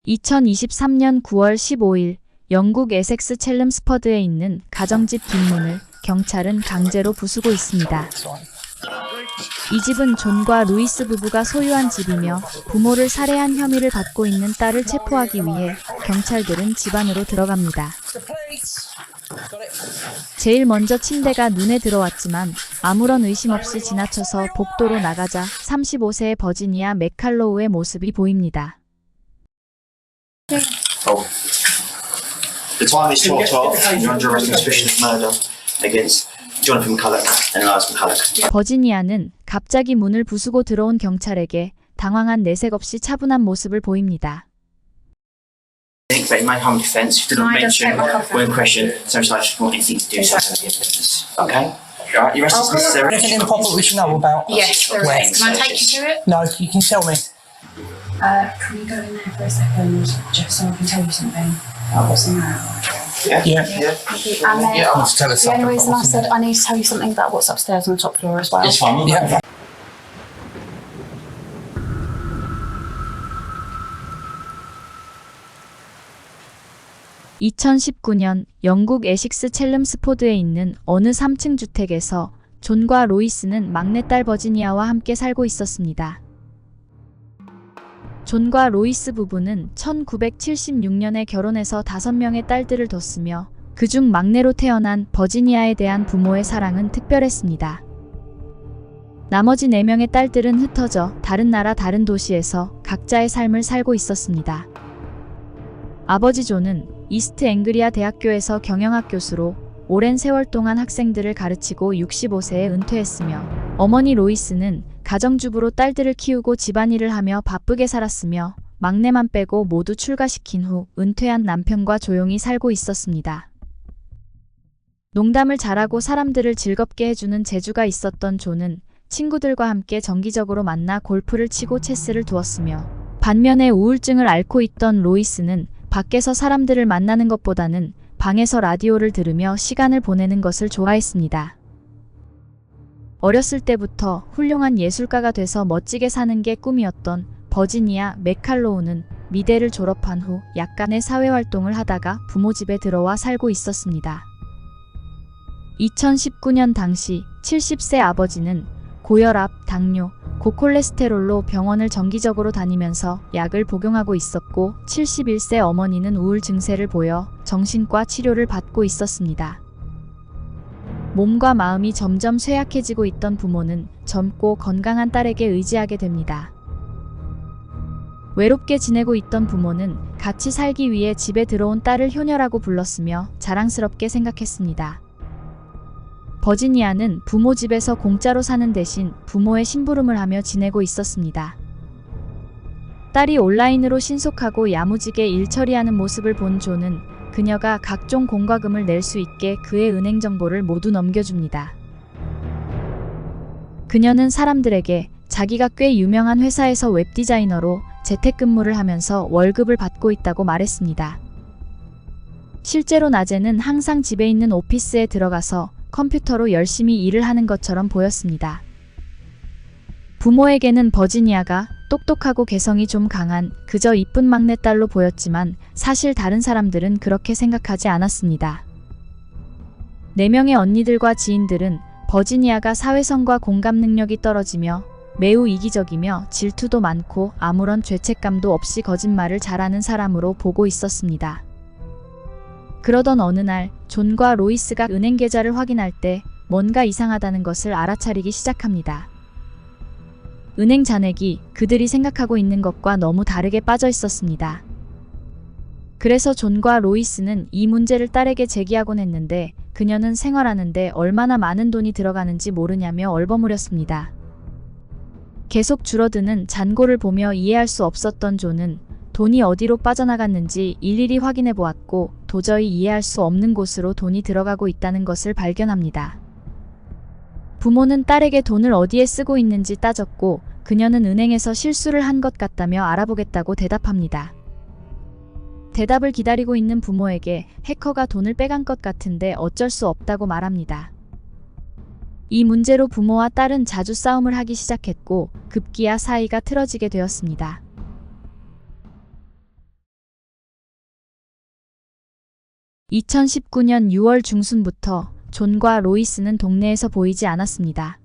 2023년 9월 15일 영국 에섹스 첼름스퍼드에 있는 가정집 뒷문을 경찰은 강제로 부수고 있습니다. 이 집은 존과 루이스 부부가 소유한 집이며 부모를 살해한 혐의를 받고 있는 딸을 체포하기 위해 경찰들은 집 안으로 들어갑니다. 제일 먼저 침대가 눈에 들어왔지만 아무런 의심 없이 지나쳐서 복도로 나가자 35세의 버지니아 맥칼로우의 모습이 보입니다. Oh. The time is 12:12. You're under arrest on suspicion of murder against Jonathan McCulloch and Elias McCulloch. 버지니아는 갑자기 문을 부수고 들어온 경찰에게 당황한 내색 없이 차분한 모습을 보입니다. But in my home defence, you did not mention when question social life support anything to do with the evidence. Okay? Alright, your arrest is necessary. Anything improper we should know about? Yes, there is. Can I take you through it? No, you can tell me. Can we go in there for a second, just so I can tell you something about what's in there? Yeah. And then I want to tell us the something. only reason I said I need to tell you something about what's upstairs on the top floor as well. It's fine. Yeah. 2019년 영국 에식스 첼름스포드에 있는 어느 3층 주택에서 존과 로이스는 막내딸 버지니아와 함께 살고 있었습니다. 존과 로이스 부부는 1976년에 결혼해서 5명의 딸들을 뒀으며 그중 막내로 태어난 버지니아에 대한 부모의 사랑은 특별했습니다. 나머지 4명의 딸들은 흩어져 다른 나라 다른 도시에서 각자의 삶을 살고 있었습니다. 아버지 존은 이스트 앵그리아 대학교에서 경영학 교수로 오랜 세월 동안 학생들을 가르치고 65세에 은퇴했으며 어머니 로이스는 가정주부로 딸들을 키우고 집안일을 하며 바쁘게 살았으며 막내만 빼고 모두 출가시킨 후 은퇴한 남편과 조용히 살고 있었습니다. 농담을 잘하고 사람들을 즐겁게 해주는 재주가 있었던 존은 친구들과 함께 정기적으로 만나 골프를 치고 체스를 두었으며 반면에 우울증을 앓고 있던 로이스는 밖에서 사람들을 만나는 것보다는 방에서 라디오를 들으며 시간을 보내는 것을 좋아했습니다. 어렸을 때부터 훌륭한 예술가가 돼서 멋지게 사는 게 꿈이었던 버지니아 맥칼로우는 미대를 졸업한 후 약간의 사회활동을 하다가 부모 집에 들어와 살고 있었습니다. 2019년 당시 70세 아버지는 고혈압, 당뇨, 고콜레스테롤로 병원을 정기적으로 다니면서 약을 복용하고 있었고 71세 어머니는 우울 증세를 보여 정신과 치료를 받고 있었습니다. 몸과 마음이 점점 쇠약해지고 있던 부모는 젊고 건강한 딸에게 의지하게 됩니다. 외롭게 지내고 있던 부모는 같이 살기 위해 집에 들어온 딸을 효녀라고 불렀으며 자랑스럽게 생각했습니다. 버지니아는 부모 집에서 공짜로 사는 대신 부모의 심부름을 하며 지내고 있었습니다. 딸이 온라인으로 신속하고 야무지게 일 처리하는 모습을 본 존은 그녀가 각종 공과금을 낼 수 있게 그의 은행 정보를 모두 넘겨줍니다. 그녀는 사람들에게 자기가 꽤 유명한 회사에서 웹디자이너로 재택근무를 하면서 월급을 받고 있다고 말했습니다. 실제로 낮에는 항상 집에 있는 오피스에 들어가서 컴퓨터로 열심히 일을 하는 것처럼 보였습니다. 부모에게는 버지니아가 똑똑하고 개성이 좀 강한 그저 이쁜 막내딸로 보였지만 사실 다른 사람들은 그렇게 생각하지 않았습니다. 4명의 언니들과 지인들은 버지니아가 사회성과 공감 능력이 떨어지며 매우 이기적이며 질투도 많고 아무런 죄책감도 없이 거짓말을 잘하는 사람으로 보고 있었습니다. 그러던 어느 날 존과 로이스가 은행 계좌를 확인할 때 뭔가 이상하다는 것을 알아차리기 시작합니다. 은행 잔액이 그들이 생각하고 있는 것과 너무 다르게 빠져 있었습니다. 그래서 존과 로이스는 이 문제를 딸에게 제기하곤 했는데 그녀는 생활하는데 얼마나 많은 돈이 들어가는지 모르냐며 얼버무렸습니다. 계속 줄어드는 잔고를 보며 이해할 수 없었던 존은 돈이 어디로 빠져나갔는지 일일이 확인해 보았고 도저히 이해할 수 없는 곳으로 돈이 들어가고 있다는 것을 발견합니다. 부모는 딸에게 돈을 어디에 쓰고 있는지 따졌고 그녀는 은행에서 실수를 한 것 같다며 알아보겠다고 대답합니다. 대답을 기다리고 있는 부모에게 해커가 돈을 빼간 것 같은데 어쩔 수 없다고 말합니다. 이 문제로 부모와 딸은 자주 싸움을 하기 시작했고 급기야 사이가 틀어지게 되었습니다. 2019년 6월 중순부터 존과 로이스는 동네에서 보이지 않았습니다.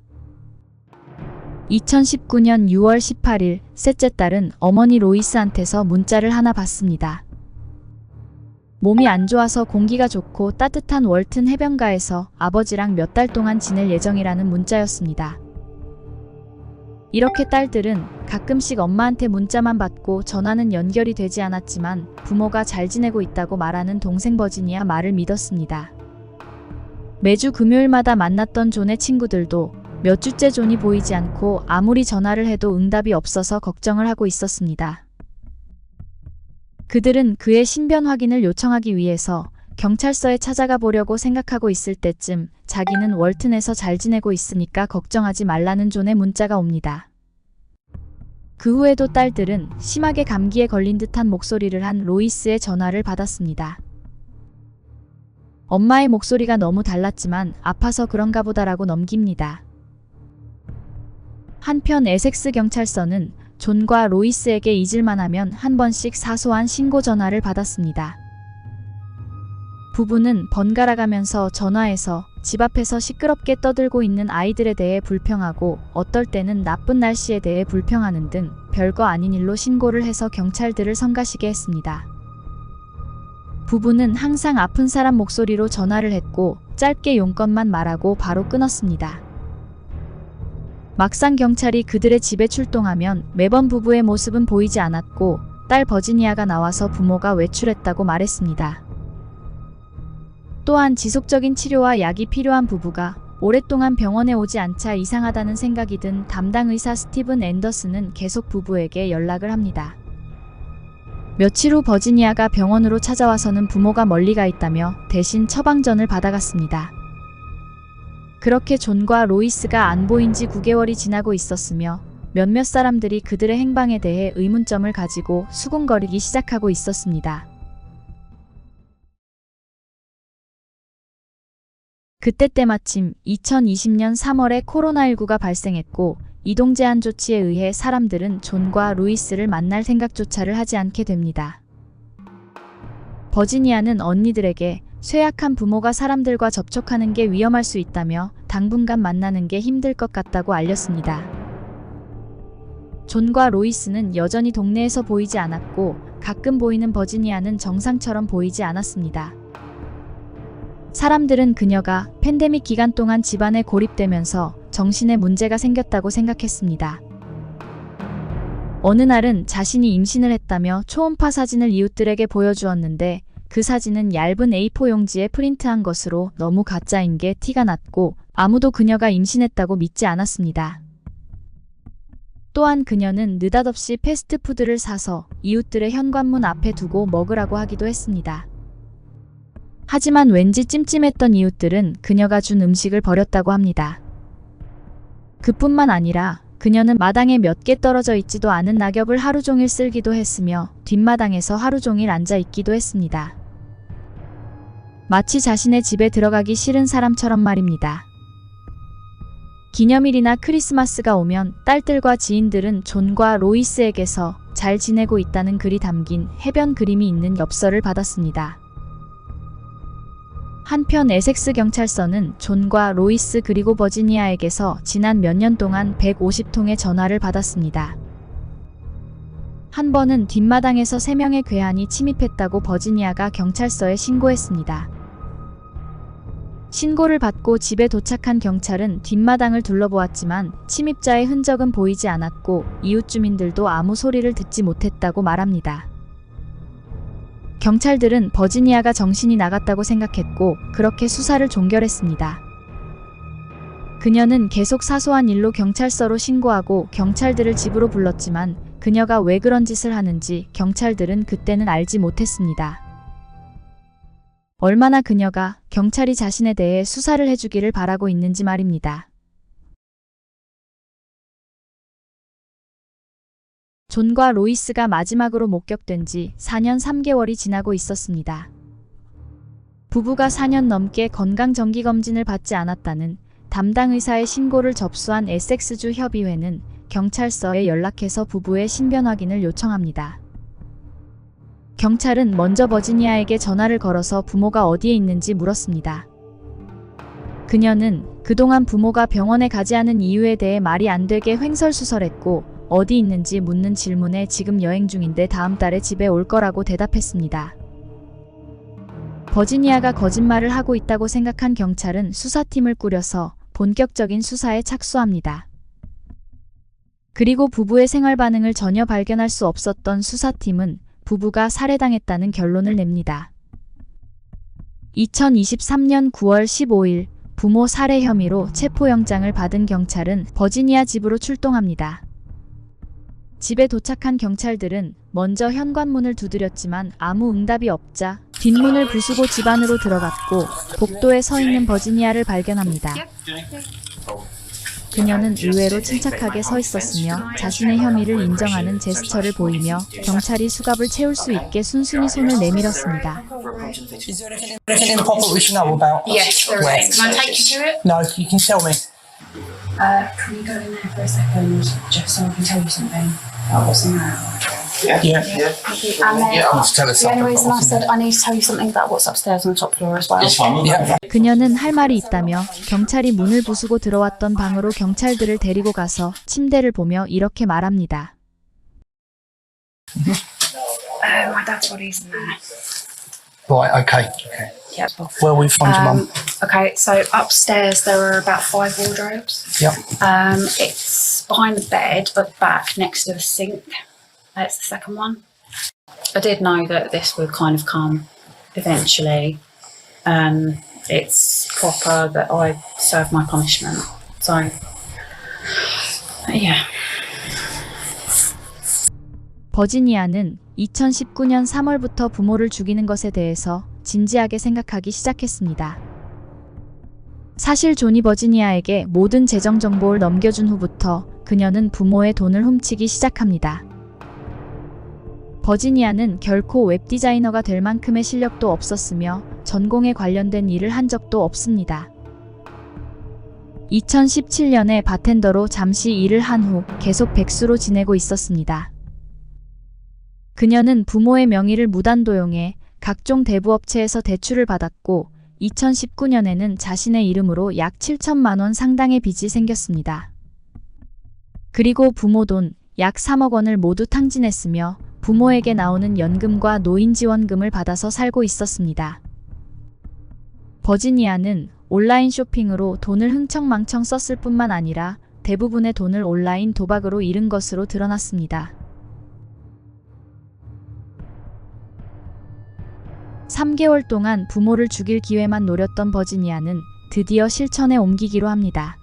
2019년 6월 18일 셋째 딸은 어머니 로이스한테서 문자를 하나 받습니다. 몸이 안 좋아서 공기가 좋고 따뜻한 월튼 해변가에서 아버지랑 몇 달 동안 지낼 예정이라는 문자였습니다. 이렇게 딸들은 가끔씩 엄마한테 문자만 받고 전화는 연결이 되지 않았지만 부모가 잘 지내고 있다고 말하는 동생 버지니아 말을 믿었습니다. 매주 금요일마다 만났던 존의 친구들도 몇 주째 존이 보이지 않고 아무리 전화를 해도 응답이 없어서 걱정을 하고 있었습니다. 그들은 그의 신변 확인을 요청하기 위해서 경찰서에 찾아가 보려고 생각하고 있을 때쯤 자기는 월튼에서 잘 지내고 있으니까 걱정하지 말라는 존의 문자가 옵니다. 그 후에도 딸들은 심하게 감기에 걸린 듯한 목소리를 한 로이스의 전화를 받았습니다. 엄마의 목소리가 너무 달랐지만 아파서 그런가 보다라고 넘깁니다. 한편 에섹스 경찰서는 존과 로이스에게 잊을만 하면 한 번씩 사소한 신고 전화를 받았습니다. 부부는 번갈아 가면서 전화해서 집 앞에서 시끄럽게 떠들고 있는 아이들에 대해 불평하고 어떨 때는 나쁜 날씨에 대해 불평하는 등 별거 아닌 일로 신고를 해서 경찰들을 성가시게 했습니다. 부부는 항상 아픈 사람 목소리로 전화를 했고 짧게 용건만 말하고 바로 끊었습니다. 막상 경찰이 그들의 집에 출동하면 매번 부부의 모습은 보이지 않았고 딸 버지니아가 나와서 부모가 외출했다고 말했습니다. 또한 지속적인 치료와 약이 필요한 부부가 오랫동안 병원에 오지 않자 이상하다는 생각이 든 담당 의사 스티븐 앤더슨은 계속 부부에게 연락을 합니다. 며칠 후 버지니아가 병원으로 찾아와서는 부모가 멀리 가 있다며 대신 처방전을 받아갔습니다. 그렇게 존과 로이스가 안 보인 지 9개월이 지나고 있었으며 몇몇 사람들이 그들의 행방에 대해 의문점을 가지고 수군거리기 시작하고 있었습니다. 그때 때마침 2020년 3월에 코로나19가 발생했고 이동 제한 조치에 의해 사람들은 존과 루이스를 만날 생각조차를 하지 않게 됩니다. 버지니아는 언니들에게 쇠약한 부모가 사람들과 접촉하는 게 위험할 수 있다며 당분간 만나는 게 힘들 것 같다고 알렸습니다. 존과 로이스는 여전히 동네에서 보이지 않았고 가끔 보이는 버지니아는 정상처럼 보이지 않았습니다. 사람들은 그녀가 팬데믹 기간 동안 집안에 고립되면서 정신에 문제가 생겼다고 생각했습니다. 어느 날은 자신이 임신을 했다며 초음파 사진을 이웃들에게 보여주었는데 그 사진은 얇은 A4 용지에 프린트한 것으로 너무 가짜인 게 티가 났고 아무도 그녀가 임신했다고 믿지 않았습니다. 또한 그녀는 느닷없이 패스트푸드를 사서 이웃들의 현관문 앞에 두고 먹으라고 하기도 했습니다. 하지만 왠지 찜찜했던 이웃들은 그녀가 준 음식을 버렸다고 합니다. 그뿐만 아니라 그녀는 마당에 몇 개 떨어져 있지도 않은 낙엽을 하루 종일 쓸기도 했으며 뒷마당에서 하루 종일 앉아 있기도 했습니다. 마치 자신의 집에 들어가기 싫은 사람처럼 말입니다. 기념일이나 크리스마스가 오면 딸들과 지인들은 존과 로이스에게서 잘 지내고 있다는 글이 담긴 해변 그림이 있는 엽서를 받았습니다. 한편 에섹스 경찰서는 존과 로이스 그리고 버지니아에게서 지난 몇 년 동안 150통의 전화를 받았습니다. 한 번은 뒷마당에서 3명의 괴한이 침입했다고 버지니아가 경찰서에 신고했습니다. 신고를 받고 집에 도착한 경찰은 뒷마당을 둘러보았지만 침입자의 흔적은 보이지 않았고 이웃 주민들도 아무 소리를 듣지 못했다고 말합니다. 경찰들은 버지니아가 정신이 나갔다고 생각했고 그렇게 수사를 종결했습니다. 그녀는 계속 사소한 일로 경찰서로 신고하고 경찰들을 집으로 불렀지만 그녀가 왜 그런 짓을 하는지 경찰들은 그때는 알지 못했습니다. 얼마나 그녀가 경찰이 자신에 대해 수사를 해주기를 바라고 있는지 말입니다. 존과 로이스가 마지막으로 목격된 지 4년 3개월이 지나고 있었습니다. 부부가 4년 넘게 건강정기검진을 받지 않았다는 담당 의사의 신고를 접수한 에섹스주 협의회는 경찰서에 연락해서 부부의 신변 확인을 요청합니다. 경찰은 먼저 버지니아에게 전화를 걸어서 부모가 어디에 있는지 물었습니다. 그녀는 그동안 부모가 병원에 가지 않은 이유에 대해 말이 안 되게 횡설수설했고 어디 있는지 묻는 질문에 지금 여행 중인데 다음 달에 집에 올 거라고 대답했습니다. 버지니아가 거짓말을 하고 있다고 생각한 경찰은 수사팀을 꾸려서 본격적인 수사에 착수합니다. 그리고 부부의 생활 반응을 전혀 발견할 수 없었던 수사팀은 부부가 살해당했다는 결론을 냅니다. 2023년 9월 15일 부모 살해 혐의로 체포영장을 받은 경찰은 버지니아 집으로 출동합니다. 집에 도착한 경찰들은 먼저 현관문을 두드렸지만 아무 응답이 없자 뒷문을 부수고 집 안으로 들어갔고 복도에 서 있는 버지니아를 발견합니다. 그녀는 의외로 침착하게 서 있었으며 자신의 혐의를 인정하는 제스처를 보이며 경찰이 수갑을 채울 수 있게 순순히 손을 내밀었습니다. Is there anything improper we should know about? Yes, there Where? is. Can I take you to it? No, you can tell me. Can we go in there for a second, just so I can tell you something about what's in there? Yeah. And then Just tell us the only something. reason I said I need to tell you something about what's upstairs on the top floor as well. It's fine. Yeah. 그녀는 할 말이 있다며 경찰이 문을 부수고 들어왔던 방으로 경찰들을 데리고 가서 침대를 보며 이렇게 말합니다. My dad's body's in there. Right. Okay. Okay. Yeah. Where we find your mum? Okay, so upstairs there are about 5 wardrobes. Yep. It's behind the bed, but back next to the sink. That's the second one. I did know that this would kind of come eventually. It's proper that I serve my punishment. So, yeah. 버지니아는 2019년 3월부터 부모를 죽이는 것에 대해서 진지하게 생각하기 시작했습니다. 사실 조니 버지니아에게 모든 재정 정보를 넘겨준 후부터 그녀는 부모의 돈을 훔치기 시작합니다. 버지니아는 결코 웹디자이너가 될 만큼의 실력도 없었으며 전공에 관련된 일을 한 적도 없습니다. 2017년에 바텐더로 잠시 일을 한 후 계속 백수로 지내고 있었습니다. 그녀는 부모의 명의를 무단 도용해 각종 대부업체에서 대출을 받았고 2019년에는 자신의 이름으로 약 7천만 원 상당의 빚이 생겼습니다. 그리고 부모 돈 약 3억 원을 모두 탕진했으며 부모에게 나오는 연금과 노인지원금을 받아서 살고 있었습니다. 버지니아는 온라인 쇼핑으로 돈을 흥청망청 썼을 뿐만 아니라 대부분의 돈을 온라인 도박으로 잃은 것으로 드러났습니다. 3개월 동안 부모를 죽일 기회만 노렸던 버지니아는 드디어 실천에 옮기기로 합니다.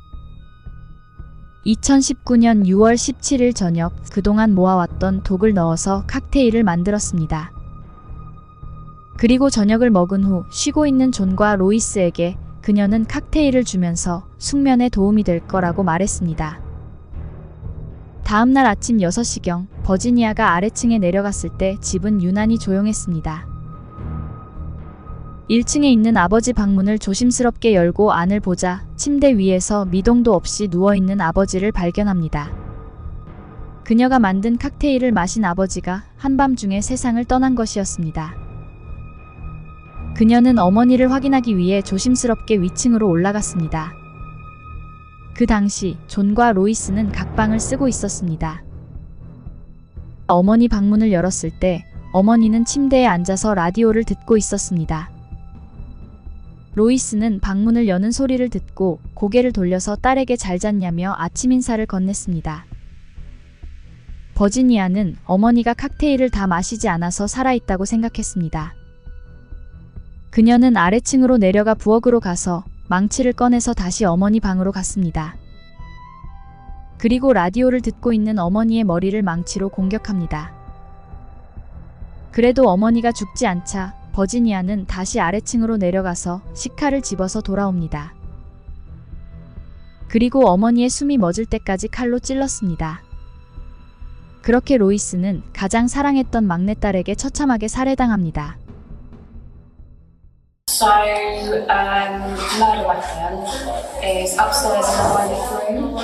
2019년 6월 17일 저녁 그동안 모아왔던 독을 넣어서 칵테일을 만들었습니다. 그리고 저녁을 먹은 후 쉬고 있는 존과 로이스에게 그녀는 칵테일을 주면서 숙면에 도움이 될 거라고 말했습니다. 다음날 아침 6시경 버지니아가 아래층에 내려갔을 때 집은 유난히 조용했습니다. 1층에 있는 아버지 방문을 조심스럽게 열고 안을 보자 침대 위에서 미동도 없이 누워있는 아버지를 발견합니다. 그녀가 만든 칵테일을 마신 아버지가 한밤중에 세상을 떠난 것이었습니다. 그녀는 어머니를 확인하기 위해 조심스럽게 위층으로 올라갔습니다. 그 당시 존과 로이스는 각 방을 쓰고 있었습니다. 어머니 방문을 열었을 때 어머니는 침대에 앉아서 라디오를 듣고 있었습니다. 로이스는 방문을 여는 소리를 듣고 고개를 돌려서 딸에게 잘 잤냐며 아침 인사를 건넸습니다. 버지니아는 어머니가 칵테일을 다 마시지 않아서 살아있다고 생각했습니다. 그녀는 아래층으로 내려가 부엌으로 가서 망치를 꺼내서 다시 어머니 방으로 갔습니다. 그리고 라디오를 듣고 있는 어머니의 머리를 망치로 공격합니다. 그래도 어머니가 죽지 않자 버지니아는 다시 아래층으로 내려가서 식칼을 집어서 돌아옵니다. 그리고 어머니의 숨이 멎을 때까지 칼로 찔렀습니다. 그렇게 로이스는 가장 사랑했던 막내딸에게 처참하게 살해당합니다. So, murder weapon is upstairs in the toilet room,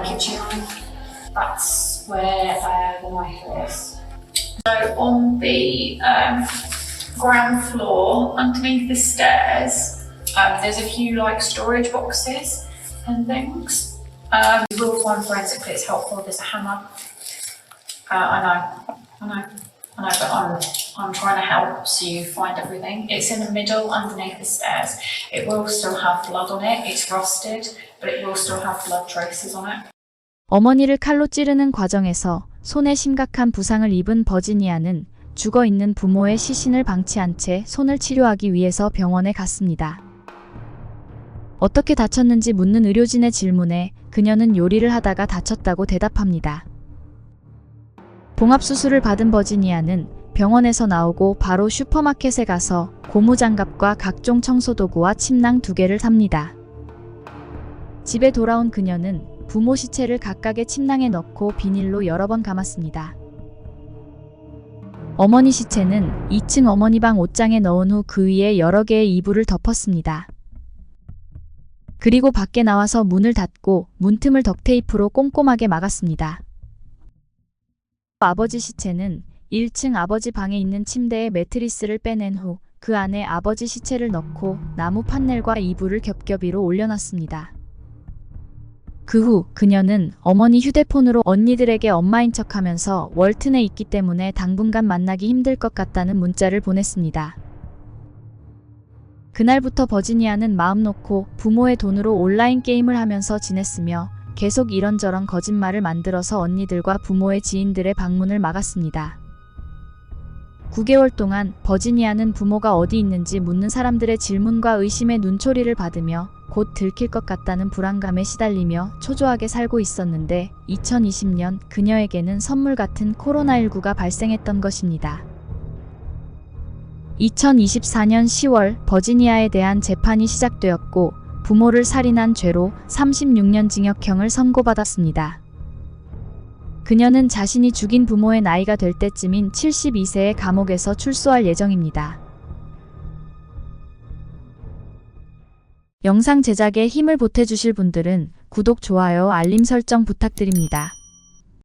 kitchen knife. That's where the knife is. So on the ground floor, underneath the stairs, there's a few like storage boxes and things. You will find forensically it's helpful. There's a hammer. I know, but I'm trying to help so you find everything. It's in the middle underneath the stairs. It will still have blood on it. It's rusted, but it will still have blood traces on it. 어머니를 칼로 찌르는 과정에서 손에 심각한 부상을 입은 버지니아는 죽어있는 부모의 시신을 방치한 채 손을 치료하기 위해서 병원에 갔습니다. 어떻게 다쳤는지 묻는 의료진의 질문에 그녀는 요리를 하다가 다쳤다고 대답합니다. 봉합수술을 받은 버지니아는 병원에서 나오고 바로 슈퍼마켓에 가서 고무장갑과 각종 청소도구와 침낭 2개를 삽니다. 집에 돌아온 그녀는 부모 시체를 각각의 침낭에 넣고 비닐로 여러 번 감았습니다. 어머니 시체는 2층 어머니 방 옷장에 넣은 후 그 위에 여러 개의 이불을 덮었습니다. 그리고 밖에 나와서 문을 닫고 문틈을 덕테이프로 꼼꼼하게 막았습니다. 아버지 시체는 1층 아버지 방에 있는 침대에 매트리스를 빼낸 후 그 안에 아버지 시체를 넣고 나무 판넬과 이불을 겹겹이로 올려놨습니다. 그 후 그녀는 어머니 휴대폰으로 언니들에게 엄마인 척하면서 월튼에 있기 때문에 당분간 만나기 힘들 것 같다는 문자를 보냈습니다. 그날부터 버지니아는 마음 놓고 부모의 돈으로 온라인 게임을 하면서 지냈으며 계속 이런저런 거짓말을 만들어서 언니들과 부모의 지인들의 방문을 막았습니다. 9개월 동안 버지니아는 부모가 어디 있는지 묻는 사람들의 질문과 의심의 눈초리를 받으며 곧 들킬 것 같다는 불안감에 시달리며 초조하게 살고 있었는데 2020년 그녀에게는 선물 같은 코로나19가 발생했던 것입니다. 2024년 10월 버지니아에 대한 재판이 시작되었고 부모를 살인한 죄로 36년 징역형을 선고받았습니다. 그녀는 자신이 죽인 부모의 나이가 될 때쯤인 72세에 감옥에서 출소할 예정입니다. 영상 제작에 힘을 보태주실 분들은 구독, 좋아요, 알림 설정 부탁드립니다.